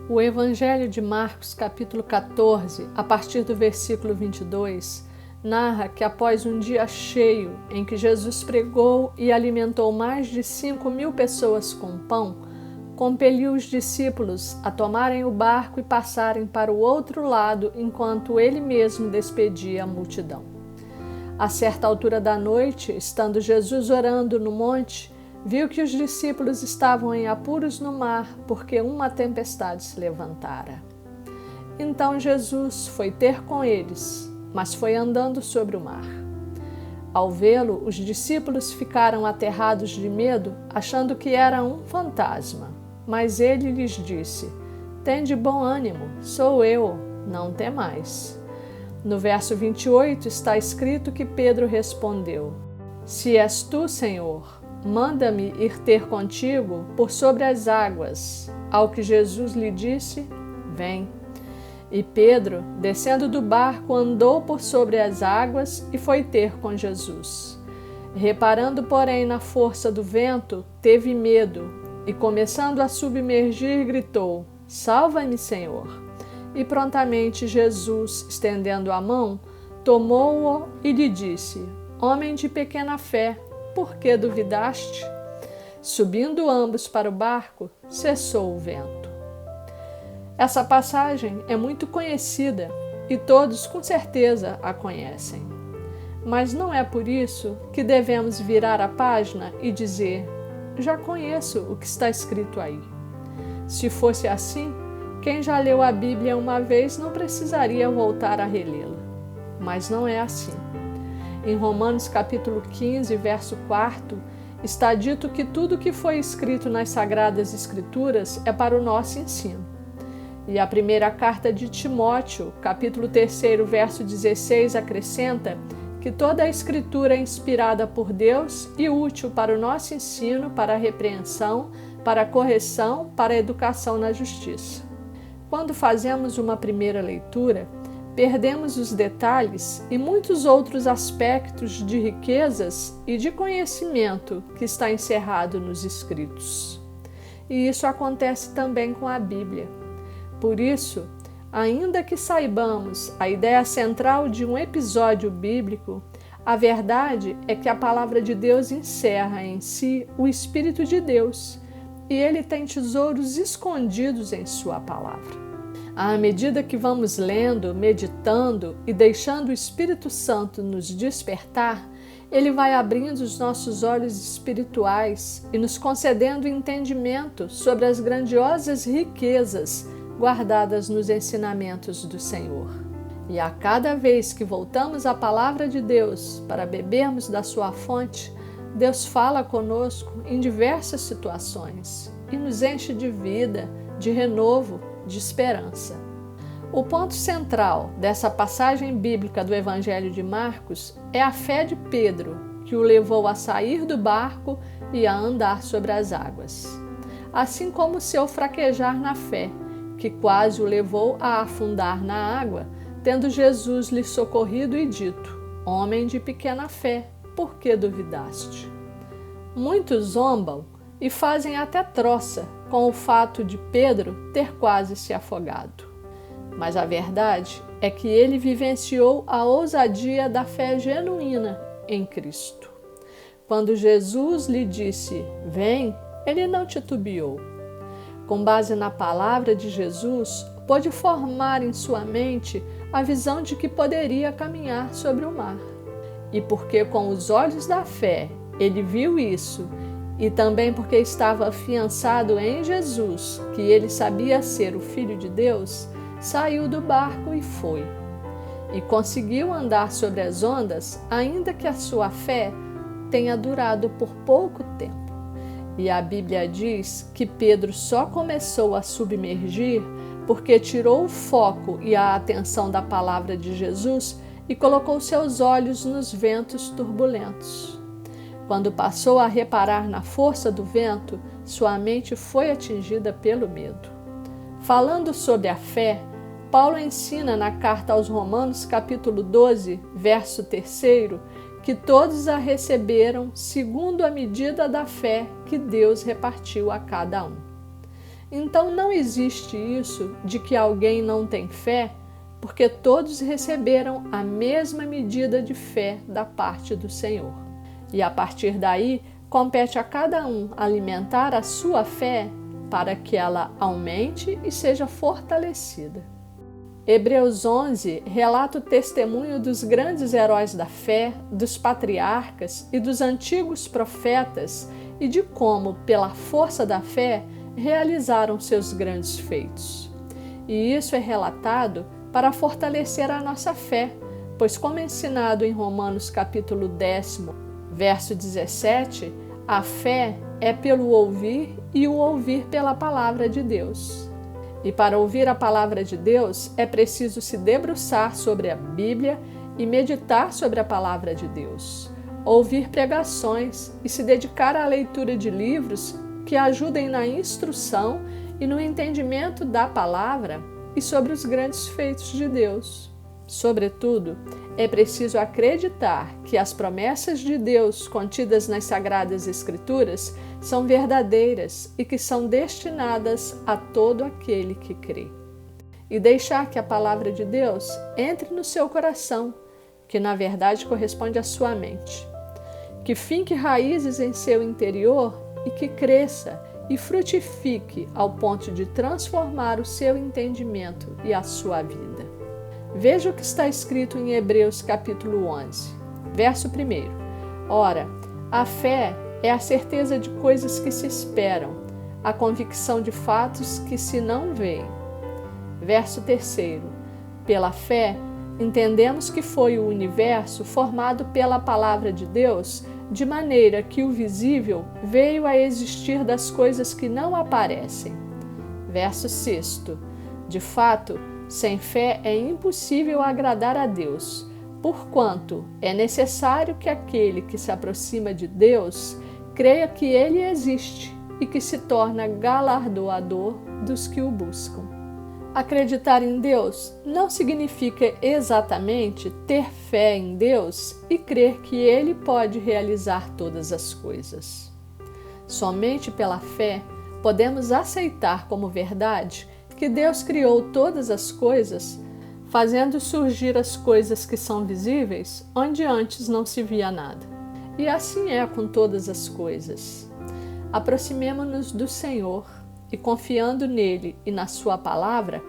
O Evangelho de Marcos, capítulo 14, a partir do versículo 22, narra que após um dia cheio em que Jesus pregou e alimentou mais de 5.000 pessoas com pão, compeliu os discípulos a tomarem o barco e passarem para o outro lado enquanto ele mesmo despedia a multidão. A certa altura da noite, estando Jesus orando no monte, viu que os discípulos estavam em apuros no mar, porque uma tempestade se levantara. Então Jesus foi ter com eles, mas foi andando sobre o mar. Ao vê-lo, os discípulos ficaram aterrados de medo, achando que era um fantasma. Mas ele lhes disse: "Tende bom ânimo, sou eu, não temais." No verso 28 está escrito que Pedro respondeu: "Se és tu, Senhor, manda-me ir ter contigo por sobre as águas." Ao que Jesus lhe disse: "Vem." E Pedro, descendo do barco, andou por sobre as águas e foi ter com Jesus. Reparando, porém, na força do vento, teve medo e, começando a submergir, gritou: "Salva-me, Senhor!" E prontamente Jesus, estendendo a mão, tomou-o e lhe disse: "Homem de pequena fé, por que duvidaste?" Subindo ambos para o barco, cessou o vento. Essa passagem é muito conhecida e todos com certeza a conhecem. Mas não é por isso que devemos virar a página e dizer: "Já conheço o que está escrito aí." Se fosse assim, quem já leu a Bíblia uma vez não precisaria voltar a relê-la. Mas não é assim. Em Romanos capítulo 15, verso 4, está dito que tudo que foi escrito nas Sagradas Escrituras é para o nosso ensino. E a primeira carta de Timóteo, capítulo 3, verso 16, acrescenta que toda a Escritura é inspirada por Deus e útil para o nosso ensino, para a repreensão, para a correção, para a educação na justiça. Quando fazemos uma primeira leitura, perdemos os detalhes e muitos outros aspectos de riquezas e de conhecimento que está encerrado nos Escritos. E isso acontece também com a Bíblia. Por isso, ainda que saibamos a ideia central de um episódio bíblico, a verdade é que a palavra de Deus encerra em si o Espírito de Deus e ele tem tesouros escondidos em sua palavra. À medida que vamos lendo, meditando e deixando o Espírito Santo nos despertar, ele vai abrindo os nossos olhos espirituais e nos concedendo entendimento sobre as grandiosas riquezas guardadas nos ensinamentos do Senhor. E a cada vez que voltamos à palavra de Deus para bebermos da sua fonte, Deus fala conosco em diversas situações e nos enche de vida, de renovo, de esperança. O ponto central dessa passagem bíblica do Evangelho de Marcos é a fé de Pedro, que o levou a sair do barco e a andar sobre as águas. Assim como o seu fraquejar na fé, que quase o levou a afundar na água, tendo Jesus lhe socorrido e dito: "Homem de pequena fé, por que duvidaste?" Muitos zombam e fazem até troça com o fato de Pedro ter quase se afogado. Mas a verdade é que ele vivenciou a ousadia da fé genuína em Cristo. Quando Jesus lhe disse: "Vem", ele não titubeou. Com base na palavra de Jesus, pôde formar em sua mente a visão de que poderia caminhar sobre o mar. E porque com os olhos da fé ele viu isso, e também porque estava afiançado em Jesus, que ele sabia ser o Filho de Deus, saiu do barco e foi. E conseguiu andar sobre as ondas, ainda que a sua fé tenha durado por pouco tempo. E a Bíblia diz que Pedro só começou a submergir porque tirou o foco e a atenção da palavra de Jesus e colocou seus olhos nos ventos turbulentos. Quando passou a reparar na força do vento, sua mente foi atingida pelo medo. Falando sobre a fé, Paulo ensina na carta aos Romanos, capítulo 12, verso 3, que todos a receberam segundo a medida da fé que Deus repartiu a cada um. Então não existe isso de que alguém não tem fé, porque todos receberam a mesma medida de fé da parte do Senhor. E a partir daí, compete a cada um alimentar a sua fé para que ela aumente e seja fortalecida. Hebreus 11 relata o testemunho dos grandes heróis da fé, dos patriarcas e dos antigos profetas e de como, pela força da fé, realizaram seus grandes feitos. E isso é relatado para fortalecer a nossa fé, pois como ensinado em Romanos capítulo 10, verso 17, a fé é pelo ouvir e o ouvir pela palavra de Deus. E para ouvir a palavra de Deus é preciso se debruçar sobre a Bíblia e meditar sobre a palavra de Deus, ouvir pregações e se dedicar à leitura de livros que ajudem na instrução e no entendimento da palavra e sobre os grandes feitos de Deus. Sobretudo, é preciso acreditar que as promessas de Deus contidas nas Sagradas Escrituras são verdadeiras e que são destinadas a todo aquele que crê. E deixar que a palavra de Deus entre no seu coração, que na verdade corresponde à sua mente. Que finque raízes em seu interior e que cresça e frutifique ao ponto de transformar o seu entendimento e a sua vida. Veja o que está escrito em Hebreus capítulo 11, verso 1. Ora, a fé é a certeza de coisas que se esperam, a convicção de fatos que se não veem. Verso 3. Pela fé, entendemos que foi o universo formado pela palavra de Deus, de maneira que o visível veio a existir das coisas que não aparecem. Verso 6. De fato, sem fé é impossível agradar a Deus, porquanto é necessário que aquele que se aproxima de Deus creia que Ele existe e que se torna galardoador dos que o buscam. Acreditar em Deus não significa exatamente ter fé em Deus e crer que Ele pode realizar todas as coisas. Somente pela fé podemos aceitar como verdade que Deus criou todas as coisas, fazendo surgir as coisas que são visíveis onde antes não se via nada. E assim é com todas as coisas. Aproximemo-nos do Senhor e, confiando nele e na sua palavra,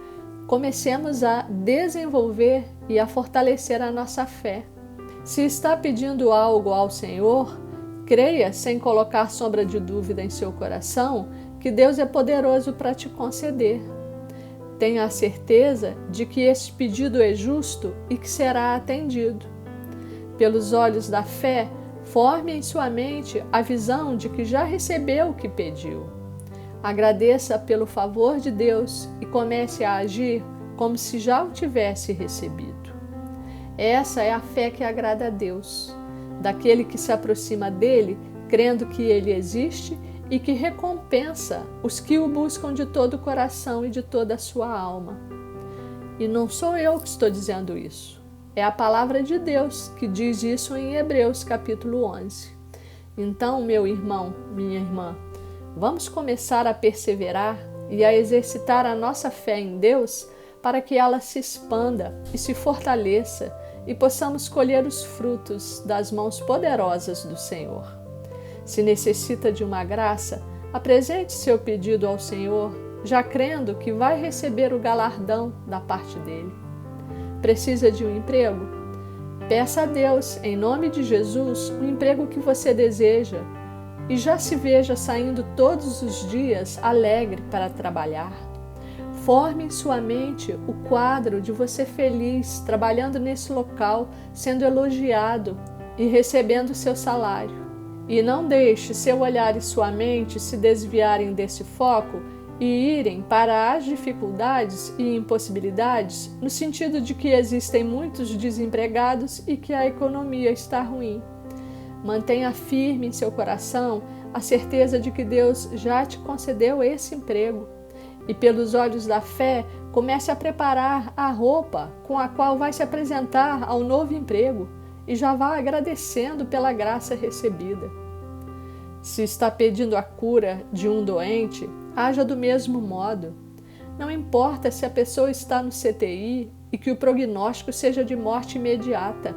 comecemos a desenvolver e a fortalecer a nossa fé. Se está pedindo algo ao Senhor, creia sem colocar sombra de dúvida em seu coração que Deus é poderoso para te conceder. Tenha a certeza de que esse pedido é justo e que será atendido. Pelos olhos da fé, forme em sua mente a visão de que já recebeu o que pediu. Agradeça pelo favor de Deus e comece a agir como se já o tivesse recebido. Essa é a fé que agrada a Deus, daquele que se aproxima dele, crendo que ele existe e que recompensa os que o buscam de todo o coração e de toda a sua alma. E não sou eu que estou dizendo isso. É a palavra de Deus que diz isso em Hebreus capítulo 11. Então, meu irmão, minha irmã, vamos começar a perseverar e a exercitar a nossa fé em Deus para que ela se expanda e se fortaleça e possamos colher os frutos das mãos poderosas do Senhor. Se necessita de uma graça, apresente seu pedido ao Senhor, já crendo que vai receber o galardão da parte dele. Precisa de um emprego? Peça a Deus, em nome de Jesus, o emprego que você deseja e já se veja saindo todos os dias alegre para trabalhar. Forme em sua mente o quadro de você feliz, trabalhando nesse local, sendo elogiado e recebendo seu salário. E não deixe seu olhar e sua mente se desviarem desse foco e irem para as dificuldades e impossibilidades, no sentido de que existem muitos desempregados e que a economia está ruim. Mantenha firme em seu coração a certeza de que Deus já te concedeu esse emprego. E pelos olhos da fé, comece a preparar a roupa com a qual vai se apresentar ao novo emprego e já vá agradecendo pela graça recebida. Se está pedindo a cura de um doente, haja do mesmo modo. Não importa se a pessoa está no CTI e que o prognóstico seja de morte imediata.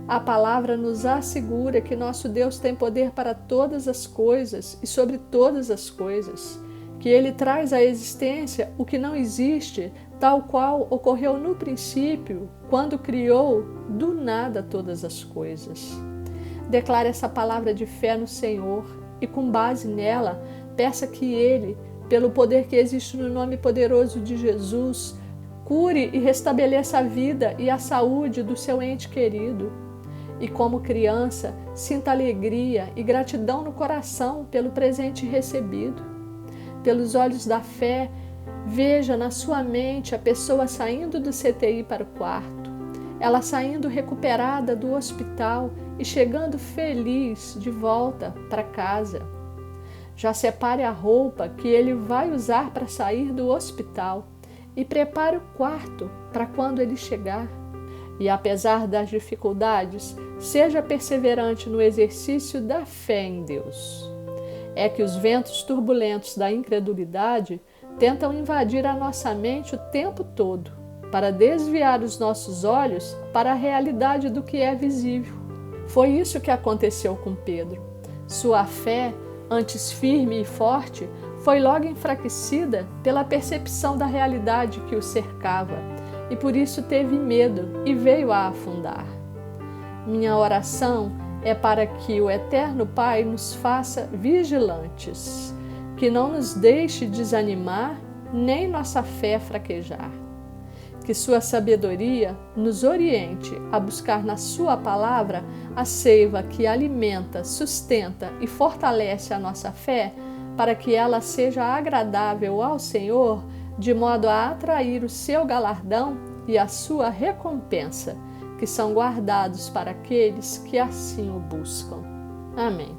A palavra nos assegura que nosso Deus tem poder para todas as coisas e sobre todas as coisas, que Ele traz à existência o que não existe, tal qual ocorreu no princípio, quando criou do nada todas as coisas. Declare essa palavra de fé no Senhor e, com base nela, peça que Ele, pelo poder que existe no nome poderoso de Jesus, cure e restabeleça a vida e a saúde do seu ente querido. E como criança, sinta alegria e gratidão no coração pelo presente recebido. Pelos olhos da fé, veja na sua mente a pessoa saindo do CTI para o quarto, ela saindo recuperada do hospital e chegando feliz de volta para casa. Já separe a roupa que ele vai usar para sair do hospital e prepare o quarto para quando ele chegar. E apesar das dificuldades, seja perseverante no exercício da fé em Deus. É que os ventos turbulentos da incredulidade tentam invadir a nossa mente o tempo todo, para desviar os nossos olhos para a realidade do que é visível. Foi isso que aconteceu com Pedro. Sua fé, antes firme e forte, foi logo enfraquecida pela percepção da realidade que o cercava, e por isso teve medo e veio a afundar. Minha oração é para que o Eterno Pai nos faça vigilantes, que não nos deixe desanimar nem nossa fé fraquejar. Que sua sabedoria nos oriente a buscar na sua palavra a seiva que alimenta, sustenta e fortalece a nossa fé, para que ela seja agradável ao Senhor, de modo a atrair o seu galardão e a sua recompensa, que são guardados para aqueles que assim o buscam. Amém.